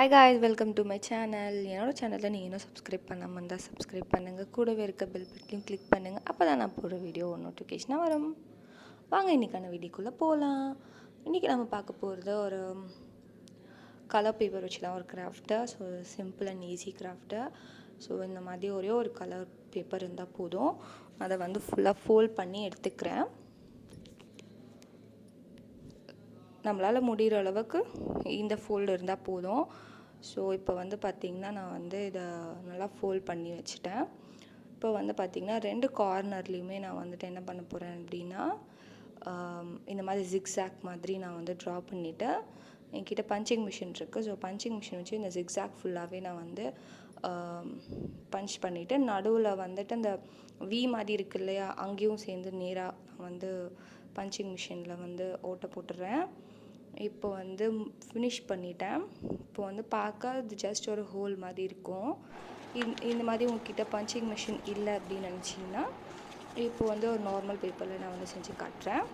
Hi guys, welcome to my channel. என்னோட சேனலில் நீங்கள் இன்னும் சப்ஸ்கிரைப் பண்ணாமல் இருந்தால் சப்ஸ்கிரைப் பண்ணுங்கள். கூடவே இருக்க பெல் பட்டனையும் கிளிக் பண்ணுங்கள். அப்போ தான் நான் போடுற வீடியோ நோட்டிஃபிகேஷனாக வரும். வாங்க இன்றைக்கான வீடியோக்குள்ளே போகலாம். இன்றைக்கி நம்ம பார்க்க போகிறது ஒரு கலர் பேப்பர் வச்சுலாம் ஒரு craft. So simple and easy craft. So இந்த மாதிரி ஒரே ஒரு கலர் பேப்பர் இருந்தால் போதும். அதை வந்து ஃபுல்லாக ஃபோல்ட் பண்ணி எடுத்துக்கிறேன். நம்மளால் முடிகிற அளவுக்கு இந்த ஃபோல்டு இருந்தால் போதும். ஸோ இப்போ வந்து பார்த்திங்கன்னா நான் வந்து இதை நல்லா ஃபோல்ட் பண்ணி வச்சுட்டேன். இப்போ வந்து பார்த்திங்கன்னா 2 கார்னர்லேயுமே நான் வந்துட்டு என்ன பண்ண போகிறேன் அப்படின்னா, இந்த மாதிரி ஜிக்ஸாக் மாதிரி நான் வந்து ட்ரா பண்ணிவிட்டு, என்கிட்ட பஞ்சிங் மிஷின் இருக்குது. ஸோ பஞ்சிங் மிஷின் வச்சு இந்த ஜிக்ஸாக் ஃபுல்லாகவே நான் வந்து பஞ்ச் பண்ணிவிட்டு, நடுவில் வந்துட்டு அந்த வி மாதிரி இருக்குது இல்லையா, அங்கேயும் சேர்ந்து நேராக நான் வந்து பஞ்சிங் மிஷினில் வந்து ஓட்டை போட்டுடுறேன். இப்போ வந்து ஃபினிஷ் பண்ணிட்டேன். இப்போ வந்து பார்க்க இது ஜஸ்ட் ஒரு ஹோல் மாதிரி இருக்கும். இந்த மாதிரி உங்ககிட்ட பஞ்சிங் மிஷின் இல்லை அப்படின்னு நினச்சிங்கன்னா, இப்போ வந்து ஒரு நார்மல் பேப்பரில் நான் வந்து செஞ்சு காட்டுறேன்.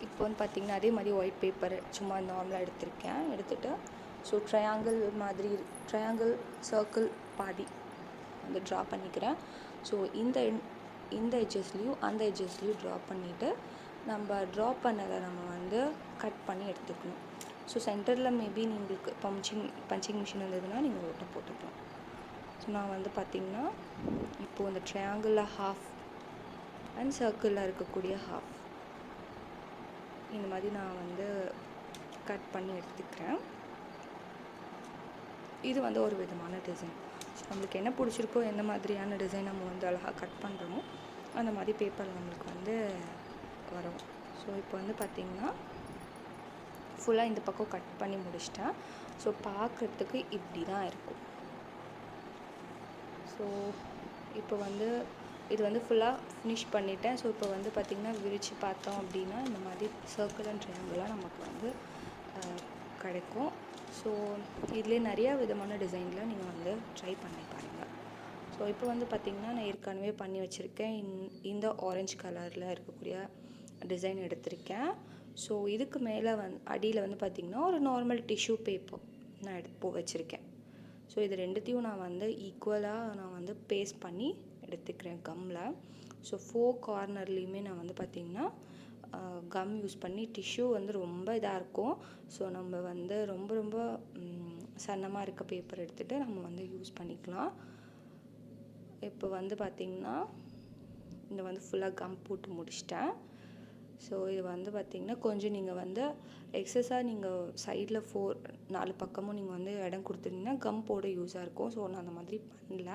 இப்போ வந்து பார்த்திங்கன்னா அதே மாதிரி ஒயிட் பேப்பர் சும்மா நார்மலாக எடுத்துகிட்டு ஸோ ட்ரையாங்கிள் சர்க்கிள் பாதி வந்து ட்ரா பண்ணிக்கிறேன். ஸோ இந்த எட்ஜஸ்லேயும் அந்த எட்ஜஸ்லேயும் ட்ரா பண்ணிவிட்டு, நம்ம ட்ரா பண்ணதை நம்ம வந்து கட் பண்ணி எடுத்துக்கணும். ஸோ சென்டரில் மேபி உங்களுக்கு பஞ்சிங் மிஷின் இருந்ததுன்னா நீங்கள் ஓட்டை போட்டுக்கலாம். ஸோ நான் வந்து பார்த்திங்கன்னா இப்போது இந்த ட்ரையாங்கிளில் ஹாஃப் அண்ட் சர்க்கிளில் இருக்கக்கூடிய ஹாஃப் இந்த மாதிரி நான் வந்து கட் பண்ணி எடுத்துக்கிறேன். இது வந்து ஒரு விதமான டிசைன். ஸோ நம்மளுக்கு என்ன பிடிச்சிருக்கோ, எந்த மாதிரியான டிசைன் நம்ம வந்து அழகாக கட் பண்ணுறோமோ அந்த மாதிரி பேப்பர் நம்மளுக்கு வந்து வரும். ஸோ இப்போ வந்து பார்த்திங்கன்னா ஃபுல்லாக இந்த பக்கம் கட் பண்ணி முடிச்சிட்டேன். ஸோ பார்க்குறதுக்கு இப்படி தான் இருக்கும். ஸோ இப்போ வந்து இது வந்து ஃபுல்லாக ஃபினிஷ் பண்ணிட்டேன். ஸோ இப்போ வந்து பார்த்திங்கன்னா விரித்து பார்த்தோம் அப்படின்னா இந்த மாதிரி சர்க்கிள் அண்ட் ட்ரையாங்கிளாக நமக்கு வந்து கிடைக்கும். ஸோ இதுலேயே நிறையா விதமான டிசைனில் நீங்கள் வந்து ட்ரை பண்ணி பாருங்கள். ஸோ இப்போ வந்து பார்த்திங்கன்னா நான் ஏற்கனவே பண்ணி வச்சுருக்கேன். இந்த ஆரஞ்சு கலரில் இருக்கக்கூடிய டிசைன் எடுத்திருக்கேன். ஸோ இதுக்கு மேலே அடியில் வந்து பார்த்திங்கன்னா ஒரு நார்மல் டிஷ்யூ பேப்பர் நான் வச்சுருக்கேன். ஸோ இது ரெண்டுத்தையும் நான் வந்து ஈக்குவலாக நான் வந்து பேஸ்ட் பண்ணி எடுத்துக்கிறேன் கம்மில். ஸோ 4 கார்னர்லேயுமே நான் வந்து பார்த்திங்கன்னா கம் யூஸ் பண்ணி, டிஷ்யூ வந்து ரொம்ப இதாக இருக்கும். ஸோ நம்ம வந்து ரொம்ப சன்னமாக இருக்க பேப்பர் எடுத்துகிட்டு நம்ம வந்து யூஸ் பண்ணிக்கலாம். இப்போ வந்து பார்த்திங்கன்னா இந்த வந்து ஃபுல்லாக கம் போட்டு முடிச்சிட்டேன். ஸோ இது வந்து பார்த்திங்கன்னா கொஞ்சம் நீங்கள் வந்து எக்ஸஸாக நீங்கள் சைடில் 4 பக்கமும் நீங்கள் வந்து இடம் கொடுத்துருந்தீங்கன்னா கம் போட யூஸாக இருக்கும். ஸோ நான் அந்த மாதிரி பண்ணல.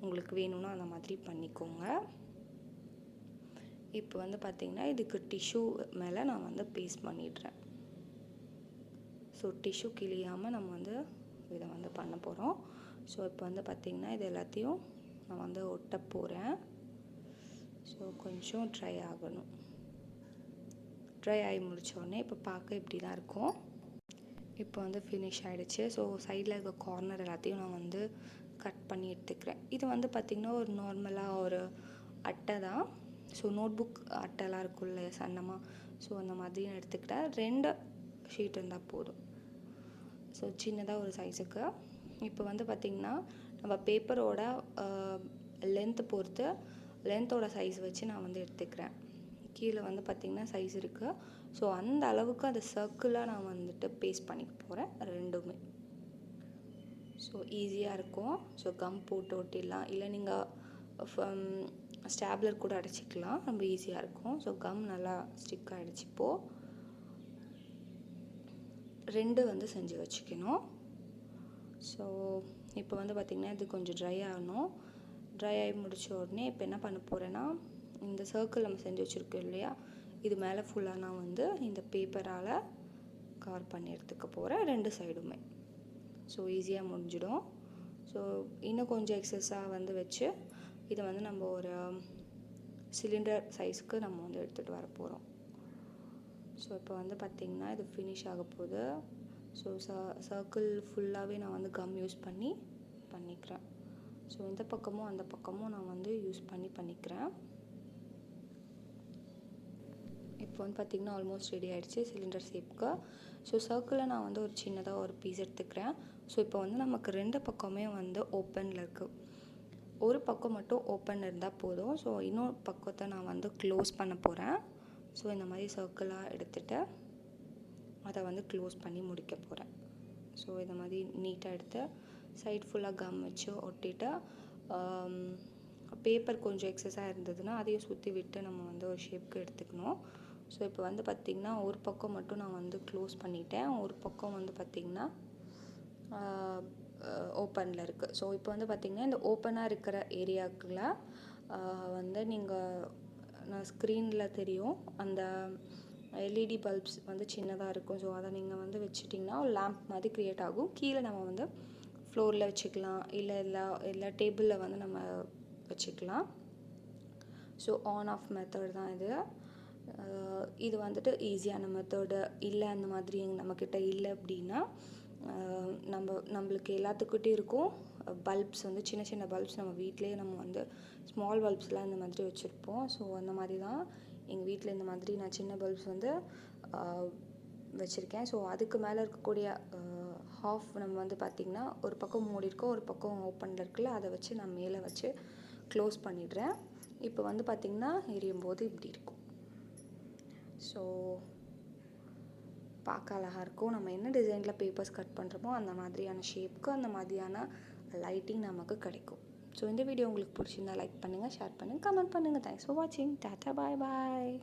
உங்களுக்கு வேணும்னா அந்த மாதிரி பண்ணிக்கோங்க. இப்போ வந்து பார்த்திங்கன்னா இதுக்கு டிஷ்யூ மேலே நான் வந்து பேஸ்ட் பண்ணிடுறேன். ஸோ டிஷ்யூ கிழியாமல் நம்ம வந்து இதை வந்து பண்ண போகிறோம். ஸோ இப்போ வந்து பார்த்திங்கன்னா இது எல்லாத்தையும் நான் வந்து ஒட்ட போகிறேன். ஸோ கொஞ்சம் ட்ரை ஆகணும். ட்ரை ஆகி முடித்தோடனே இப்போ பார்க்க இப்படி தான் இருக்கும். இப்போ வந்து ஃபினிஷ் ஆகிடுச்சு. ஸோ சைடில் இருக்க கார்னர் எல்லாத்தையும் நான் வந்து கட் பண்ணி எடுத்துக்கிறேன். இது வந்து பார்த்திங்கன்னா ஒரு நார்மலாக ஒரு அட்டை தான். ஸோ நோட்புக் அட்டைலாம் இருக்கும் இல்லையா சன்னமாக, ஸோ அந்த மாதிரி நான் எடுத்துக்கிட்டேன். 2 ஷீட் இருந்தால் போதும். ஸோ சின்னதாக ஒரு சைஸுக்கு. இப்போ வந்து பார்த்திங்கன்னா நம்ம பேப்பரோட லென்த்து பொறுத்து லென்த்தோட சைஸ் வச்சு நான் வந்து எடுத்துக்கிறேன். கீழே வந்து பார்த்திங்கன்னா சைஸ் இருக்குது. ஸோ அந்த அளவுக்கு அந்த சர்க்கிளாக நான் வந்துட்டு பேஸ்ட் பண்ணிக்க போகிறேன் ரெண்டுமே. ஸோ ஈஸியாக இருக்கும். ஸோ கம் போட்டு ஒட்டிடலாம், இல்லை நீங்கள் ஸ்டாப்லர் கூட அடிச்சிக்கலாம், ரொம்ப ஈஸியாக இருக்கும். ஸோ கம் நல்லா ஸ்டிக் ஆகிடுச்சு. இப்போது 2 வந்து செஞ்சு வச்சுக்கணும். ஸோ இப்போ வந்து பார்த்திங்கன்னா இது கொஞ்சம் ட்ரை ஆகணும். ட்ரை ஆகி முடித்த உடனே இப்போ என்ன பண்ண போகிறேன்னா, இந்த சர்க்கிள் நம்ம செஞ்சு வச்சுருக்கோம் இல்லையா, இது மேலே ஃபுல்லாக நான் வந்து இந்த பேப்பரால் கவர் பண்ணி எடுத்துக்க போகிறேன் 2 சைடுமே. ஸோ ஈஸியாக முடிஞ்சிடும். ஸோ இன்னும் கொஞ்சம் எக்ஸஸாக வந்து வச்சு இதை வந்து நம்ம ஒரு சிலிண்டர் சைஸ்க்கு நம்ம வந்து எடுத்துகிட்டு வர போகிறோம். ஸோ இப்போ வந்து பார்த்திங்கன்னா இது ஃபினிஷ் ஆக போகுது. ஸோ சர்க்கிள் ஃபுல்லாகவே நான் வந்து கம் யூஸ் பண்ணிக்கிறேன். ஸோ இந்த பக்கமும் அந்த பக்கமும் நான் வந்து யூஸ் பண்ணிக்கிறேன். இப்போ வந்து பார்த்திங்கன்னா ஆல்மோஸ்ட் ரெடி ஆகிடுச்சு சிலிண்டர் ஷேப்க்கு. ஸோ சர்க்கிளில் நான் வந்து ஒரு சின்னதாக ஒரு பீஸ் எடுத்துக்கிறேன். ஸோ இப்போ வந்து நமக்கு 2 பக்கமே வந்து ஓப்பனில் இருக்குது. ஒரு பக்கம் மட்டும் ஓப்பன் இருந்தால் போதும். ஸோ இன்னொரு பக்கத்தை நான் வந்து க்ளோஸ் பண்ண போகிறேன். ஸோ இந்த மாதிரி சர்க்கிளாக எடுத்துகிட்டு அதை வந்து க்ளோஸ் பண்ணி முடிக்க போகிறேன். ஸோ இந்த மாதிரி நீட்டாக எடுத்து சைட் ஃபுல்லாக கம் வச்சு ஒட்டிட்டு பேப்பர் கொஞ்சம் எக்ஸஸாக இருந்ததுன்னா அதையும் சுற்றி விட்டு நம்ம வந்து ஒரு ஷேப்க்கு எடுத்துக்கணும். ஸோ இப்போ வந்து பார்த்திங்கன்னா ஒரு பக்கம் மட்டும் நான் வந்து க்ளோஸ் பண்ணிட்டேன். ஒரு பக்கம் வந்து பார்த்திங்கன்னா ஓப்பனில் இருக்குது. ஸோ இப்போ வந்து பார்த்திங்கன்னா இந்த ஓப்பனாக இருக்கிற ஏரியாக்குள்ள வந்து நான் ஸ்க்ரீனில் தெரியும் அந்த எல்இடி பல்ப்ஸ் வந்து சின்னதாக இருக்கும். ஸோ அதை நீங்கள் வந்து வச்சுட்டிங்கன்னா ஒரு லேம்ப் மாதிரி க்ரியேட் ஆகும். கீழே நம்ம வந்து ஃப்ளோரில் வச்சுக்கலாம், இல்லை டேபிளில் வந்து நம்ம வச்சுக்கலாம். ஸோ ஆன் ஆஃப் மெத்தட் தான் இது. இது வந்துட்டு ஈஸியான மெத்தடு. இல்லை அந்த மாதிரி நம்மக்கிட்ட இல்லை அப்படின்னா நம்மளுக்கு எல்லாத்துக்கிட்டே இருக்கும் பல்ப்ஸ் வந்து சின்ன சின்ன பல்ப்ஸ் நம்ம வீட்டிலேயே நம்ம வந்து ஸ்மால் பல்ப்ஸ்லாம் இந்த மாதிரி வச்சுருப்போம். ஸோ அந்த மாதிரி தான் எங்கள் வீட்டில் இந்த மாதிரி நான் சின்ன பல்ப்ஸ் வந்து வச்சுருக்கேன். ஸோ அதுக்கு மேலே இருக்கக்கூடிய ஹாஃப் நம்ம வந்து பார்த்திங்கன்னா ஒரு பக்கம் மூடி இருக்கோம், ஒரு பக்கம் ஓப்பனில் இருக்குல்ல, அதை வச்சு நான் மேலே வச்சு க்ளோஸ் பண்ணிடுறேன். இப்போ வந்து பார்த்திங்கன்னா எரியும் போது இப்படி இருக்கும். ஸோ பார்க்க அழகாக இருக்கும். நம்ம என்ன டிசைனில் பேப்பர்ஸ் கட் பண்ணுறோமோ அந்த மாதிரியான ஷேப்புக்கு அந்த மாதிரியான லைட்டிங் நமக்கு கிடைக்கும். ஸோ இந்த வீடியோ உங்களுக்கு பிடிச்சிருந்தா லைக் பண்ணுங்கள், ஷேர் பண்ணுங்கள், கமெண்ட் பண்ணுங்கள். தேங்க்ஸ் ஃபார் வாட்சிங். டாட்டா, பாய் பாய்.